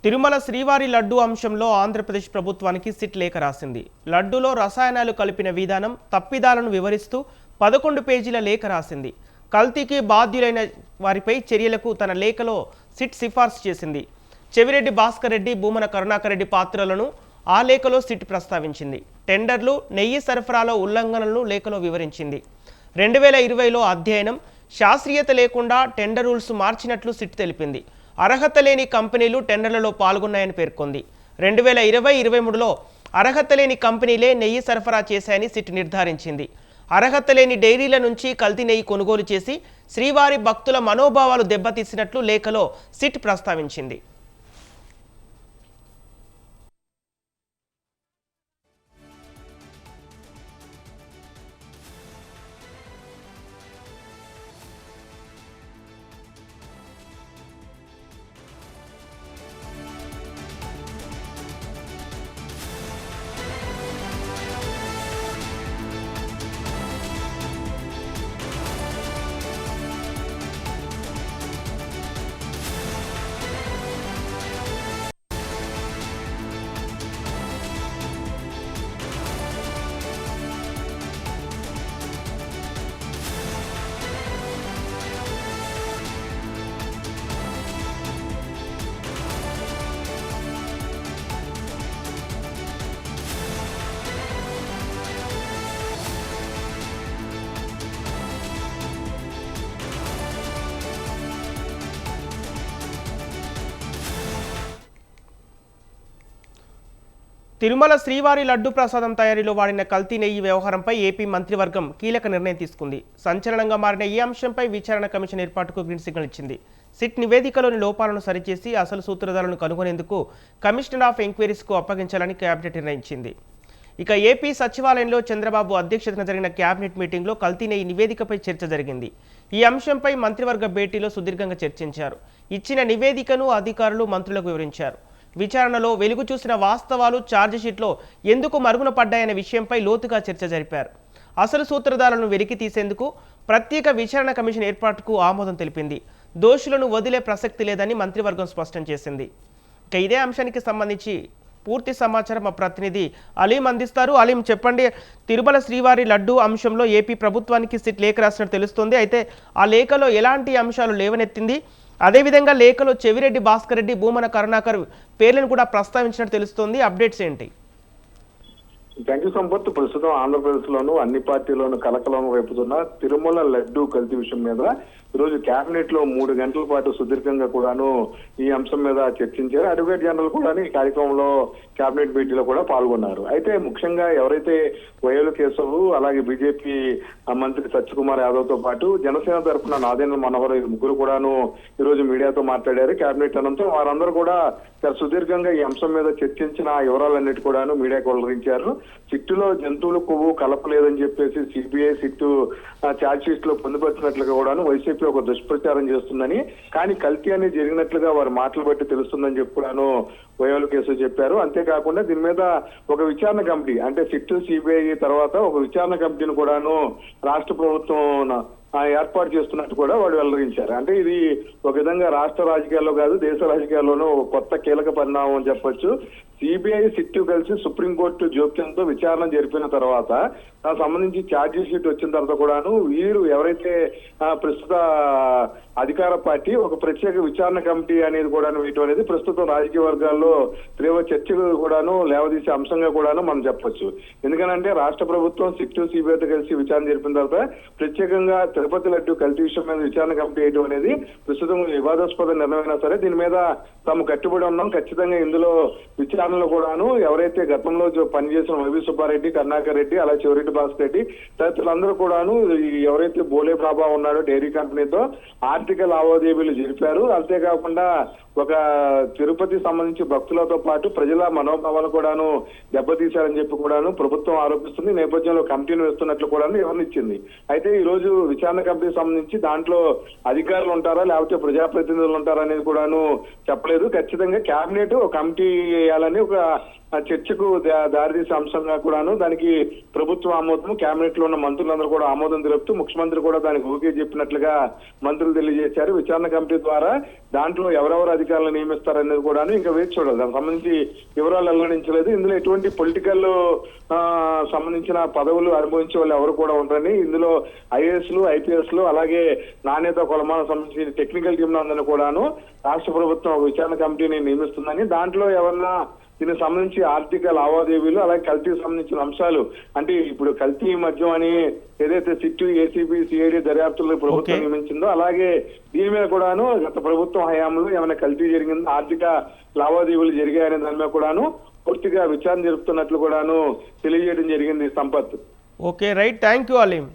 తిరుమల శ్రీవారి లడ్డు అంశంలో ఆంధ్రప్రదేశ్ ప్రభుత్వానికి సిట్ లేఖ రాసింది. లడ్డులో రసాయనాలు కలిపిన విధానం, తప్పిదాలను వివరిస్తూ 11 పేజీల లేఖ రాసింది. కల్తీకి బాధ్యులైన వారిపై చర్యలకు తన లేఖలో సిట్ సిఫార్సు చేసింది. చెవిరెడ్డి భాస్కర్ రెడ్డి, భూమన కరుణాకర్ రెడ్డి పాత్రలను ఆ లేఖలో సిట్ ప్రస్తావించింది. టెండర్లు, నెయ్యి సరఫరాలో ఉల్లంఘనలను లేఖలో వివరించింది. 2020లో అధ్యయనం, శాస్త్రీయత లేకుండా టెండర్ రూల్స్ మార్చినట్లు సిట్ తెలిపింది. అర్హత లేని కంపెనీలు టెండర్లలో పాల్గొన్నాయని పేర్కొంది. 2020-23లో అర్హత లేని కంపెనీలే నెయ్యి సరఫరా చేశాయని సిట్ నిర్ధారించింది. అర్హత లేని డైరీల నుంచి కల్తీ నెయ్యి కొనుగోలు చేసి శ్రీవారి భక్తుల మనోభావాలు దెబ్బతీసినట్లు లేఖలో సిట్ ప్రస్తావించింది. తిరుమల శ్రీవారి లడ్డు ప్రసాదం తయారీలో వాడిన కల్తీ నెయ్యి వ్యవహారంపై ఏపీ మంత్రివర్గం కీలక నిర్ణయం తీసుకుంది. సంచలనంగా మారిన ఈ అంశంపై విచారణ కమిషన్ ఏర్పాటుకు గ్రీన్ సిగ్నల్ ఇచ్చింది. సిట్ నివేదికలోని లోపాలను సరిచేసి అసలు సూత్రధారులను కనుగొనేందుకు కమిషనర్ ఆఫ్ ఎంక్వైరీస్కు అప్పగించాలని కేబినెట్ నిర్ణయించింది. ఇక ఏపీ సచివాలయంలో చంద్రబాబు అధ్యక్షతన జరిగిన కేబినెట్ మీటింగ్లో కల్తీ నెయ్యి నివేదికపై చర్చ జరిగింది. ఈ అంశంపై మంత్రివర్గ భేటీలో సుదీర్ఘంగా చర్చించారు. ఇచ్చిన నివేదికను అధికారులు మంత్రులకు వివరించారు. విచారణలో వెలుగు చూసిన వాస్తవాలు ఛార్జిషీట్లో ఎందుకు మరుగున పడ్డాయనే విషయంపై లోతుగా చర్చ జరిపారు. అసలు సూత్రధారులను వెలికి తీసేందుకు ప్రత్యేక విచారణ కమిషన్ ఏర్పాటుకు ఆమోదం తెలిపింది. దోషులను వదిలే ప్రసక్తి లేదని మంత్రివర్గం స్పష్టం చేసింది. ఇక ఇదే అంశానికి సంబంధించి పూర్తి సమాచారం మా ప్రతినిధి అలీం అందిస్తారు. అలీం, చెప్పండి, తిరుమల శ్రీవారి లడ్డు అంశంలో ఏపీ ప్రభుత్వానికి సిట్ లేఖ రాసినట్టు తెలుస్తుంది. అయితే ఆ లేఖలో ఎలాంటి అంశాలు లేవనెత్తింది? అదేవిధంగా లేఖలో చెవిరెడ్డి భాస్కర్ రెడ్డి, భూమన కరుణాకర్ పేర్లను కూడా ప్రస్తావించినట్టు తెలుస్తోంది. అప్డేట్స్ ఏంటి? Thank you Sampath. ప్రస్తుతం ఆంధ్రప్రదేశ్ లోను అన్ని పార్టీలోను కలకలం రేపుతున్న తిరుమల లడ్డు కల్తీ విషయం మీద ఈరోజు కేబినెట్ లో 3 గంటల పాటు సుదీర్ఘంగా కూడాను ఈ అంశం మీద చర్చించారు. అడ్వకేట్ జనరల్ కూడా ఈ కార్యక్రమంలో కేబినెట్ భేటీలో కూడా పాల్గొన్నారు. అయితే ముఖ్యంగా ఎవరైతే వైఎల్ కేశవ్, అలాగే బీజేపీ మంత్రి సత్యకుమార్ యాదవ్ తో పాటు జనసేన తరఫున నాదేంద్ర మనోహర్ ముగ్గురు కూడాను ఈరోజు మీడియాతో మాట్లాడారు. కేబినెట్ అనంతరం వారందరూ కూడా చాలా సుదీర్ఘంగా ఈ అంశం మీద చర్చించిన వివరాలన్నిటి కూడాను మీడియాకు వెల్లడించారు. సిట్టులో జంతువుల కొవ్వు కలపలేదని చెప్పేసి సిబిఐ సిట్టు ఛార్జ్ షీట్ లో పొందుపరిచినట్లుగా కూడాను వైసీపీ ఒక దుష్ప్రచారం చేస్తుందని, కానీ కల్తీ అనేది జరిగినట్లుగా వారి మాటలు బట్టి తెలుస్తుందని చెప్పి కూడాను వైఎల్ కేసు చెప్పారు. అంతేకాకుండా దీని మీద ఒక విచారణ కమిటీ, అంటే సిట్టు సిబిఐ తర్వాత ఒక విచారణ కమిటీని కూడాను రాష్ట్ర ప్రభుత్వం ఏర్పాటు చేస్తున్నట్టు కూడా వాడు వెల్లడించారు. అంటే ఇది ఒక విధంగా రాష్ట్ర రాజకీయాల్లో కాదు, దేశ రాజకీయాల్లోనూ కొత్త కీలక పరిణామం అని చెప్పొచ్చు. సిబిఐ సిట్టు కలిసి సుప్రీంకోర్టు జోక్యంతో విచారణ జరిపిన తర్వాత దానికి సంబంధించి ఛార్జ్ షీట్ వచ్చిన తర్వాత కూడాను వీరు ఎవరైతే ప్రస్తుత అధికార పార్టీ ఒక ప్రత్యేక విచారణ కమిటీ అనేది కూడా వేయటం అనేది ప్రస్తుతం రాజకీయ వర్గాల్లో తీవ్ర చర్చలు కూడాను లేవదీసే అంశంగా కూడాను మనం చెప్పొచ్చు. ఎందుకనంటే రాష్ట్ర ప్రభుత్వం సిట్టు సిబిఐతో కలిసి విచారణ జరిపిన తర్వాత ప్రత్యేకంగా తిరుపతి లడ్డు కల్తీ విషయం మీద విచారణ కమిటీ వేయడం అనేది ప్రస్తుతం వివాదాస్పద నిర్ణయమైనా సరే దీని మీద తాము కట్టుబడి ఉన్నాం. ఖచ్చితంగా ఇందులో విచారణలో కూడాను ఎవరైతే గతంలో పనిచేసిన వైవి సుబ్బారెడ్డి, కరుణాకర్ రెడ్డి, అలా చెవిరెడ్డి భాస్కర్ రెడ్డి తదితరులందరూ కూడాను ఎవరైతే బోలే ప్రభా ఉన్నాడో డైరీ కంపెనీతో ఆర్థిక లావాదేవీలు జరిపారు. అంతేకాకుండా ఒక తిరుపతి సంబంధించి భక్తులతో పాటు ప్రజల మనోభావాలు కూడాను దెబ్బతీశారని చెప్పి కూడాను ప్రభుత్వం ఆరోపిస్తుంది. నేపథ్యంలో కమిటీని వేస్తున్నట్లు కూడా వివరించింది. అయితే ఈ రోజు విచారణ కమిటీకి సంబంధించి దాంట్లో అధికారులు ఉంటారా లేకపోతే ప్రజాప్రతినిధులు ఉంటారా అనేది కూడాను చెప్పలేదు. ఖచ్చితంగా కేబినెట్ ఒక కమిటీ వేయాలని ఒక చర్చకు దారితీసే అంశంగా కూడాను దానికి ప్రభుత్వ ఆమోదం, కేబినెట్ లో ఉన్న మంత్రులందరూ కూడా ఆమోదం తెలుపుతూ ముఖ్యమంత్రి కూడా దానికి ఓకే చెప్పినట్లుగా మంత్రులు తెలియజేశారు. విచారణ కమిటీ ద్వారా దాంట్లో ఎవరెవరు అధికారులు నియమిస్తారనేది కూడాను ఇంకా వేచి చూడాలి. దానికి సంబంధించి వివరాలు వెల్లడించలేదు. ఇందులో ఎటువంటి పొలిటికల్ సంబంధించిన పదవులు అనుభవించే వాళ్ళు ఎవరు కూడా ఉంటారని, ఇందులో ఐఏఎస్లు, ఐపీఎస్లు అలాగే నాణ్యత కొలమానం సంబంధించిన టెక్నికల్ టీం అందరినీ కూడాను రాష్ట్ర ప్రభుత్వం ఒక విచారణ కమిటీని నియమిస్తుందని, దాంట్లో ఎవరన్నా దీనికి సంబంధించి ఆర్థిక లావాదేవీలు అలాగే కల్తీకి సంబంధించిన అంశాలు, అంటే ఇప్పుడు కల్తీ మద్యం అని ఏదైతే సిట్టు, ఏసీబీ, సిఐడి దర్యాప్తులు ప్రభుత్వం నియమించిందో అలాగే దీని మీద కూడాను గత ప్రభుత్వం హయాంలో ఏమైనా కల్తీ జరిగిందో, ఆర్థిక లావాదేవీలు జరిగాయనే దాని మీద కూడాను పూర్తిగా విచారణ జరుపుతున్నట్లు కూడాను తెలియజేయడం జరిగింది. Sampath. Okay right, thank you Aleem.